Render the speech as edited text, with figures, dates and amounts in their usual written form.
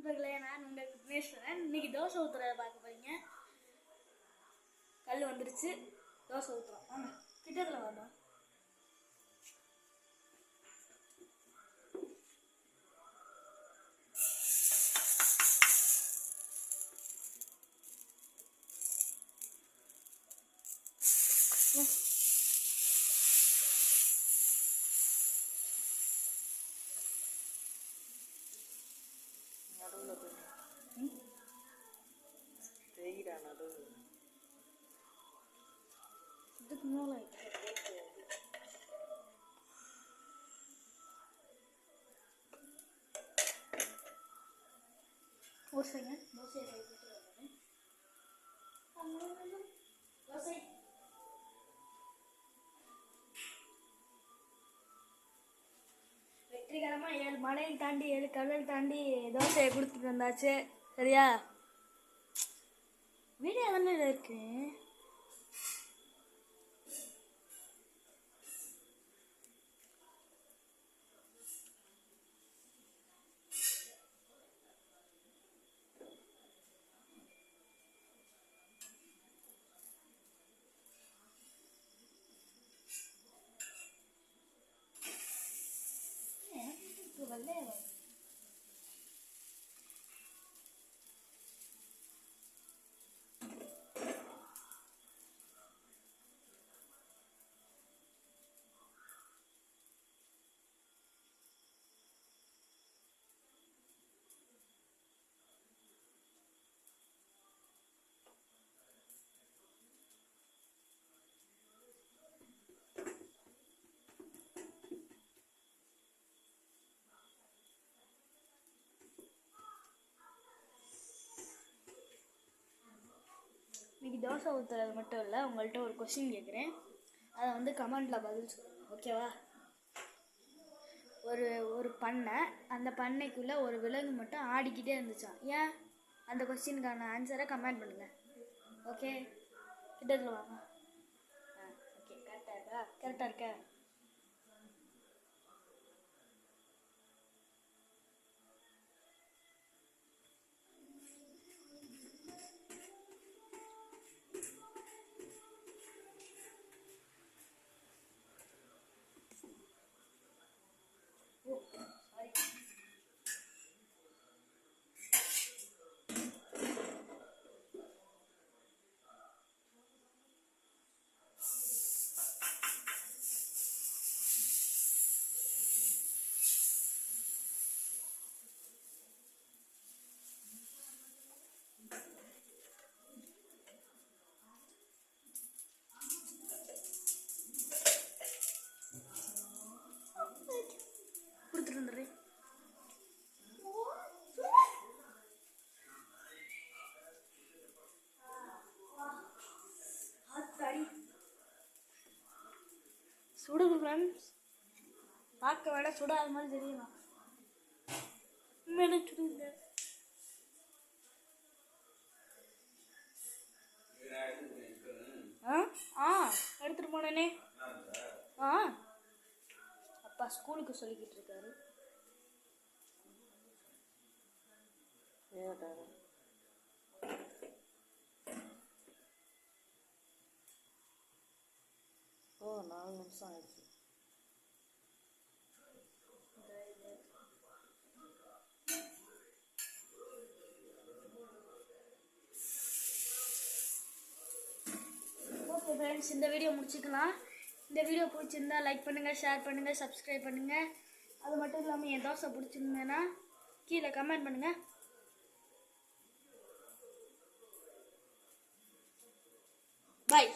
நண்பர்களே, நான் உங்கள் விக்னேஸ்வரன். இன்னைக்கு தோசை ஊற்றுறத பார்க்க போறீங்க. கல் வந்துருச்சு, தோசை ஊற்றுறோம். வாங்க கிட்டத்தில் வாங்க. இதுக்கு மேலே தோசைங்க, தோசை தோசை வெற்றிகரமாக 7 மலையை தாண்டி 7 கடல் தாண்டி தோசையை கொடுத்துட்டு வந்தாச்சு. சரியா? வீடியோ தானே இருக்கு. இன்னைக்கு தோசை ஊற்றுறது மட்டும் இல்லை, உங்கள்கிட்ட ஒரு கொஸ்டின் கேட்குறேன். அதை வந்து கமெண்டில் பதில் சொல்லுங்கள், ஓகேவா? ஒரு பண்ணை, அந்த பண்ணைக்குள்ளே ஒரு விலங்கு மட்டும் ஆடிக்கிட்டே இருந்துச்சான். ஏன்? அந்த கொஸ்டினுக்கான ஆன்சரை கமெண்ட் பண்ணுங்கள். ஓகே, கிட்டத்தில் வாங்க. ஓகே, கரெக்டாக இருக்கா? கரெக்டாக இருக்கா? கொடுத்துட்டு சுடுது ஃப்ரெண்ட்ஸ். பார்க்க வேணா சுடாத மாதிரி தெரியுமா? உண்மையிலே சுடுங்க. எடுத்துட்டு போனேனே. அப்பா ஸ்கூலுக்கு சொல்லிக்கிட்டு இருக்காரு. ஓ 4 நிமிஷம் ஆயிடுச்சு. ஓகே ஃப்ரெண்ட்ஸ், இந்த வீடியோ முடிச்சுக்கலாம். இந்த வீடியோ பிடிச்சிருந்தா லைக் பண்ணுங்கள், ஷேர் பண்ணுங்கள், சப்ஸ்கிரைப் பண்ணுங்கள். அது மட்டும் இல்லாமல் என் தோசை பிடிச்சிருந்தேன்னா கீழே கமெண்ட் பண்ணுங்கள். பாய்.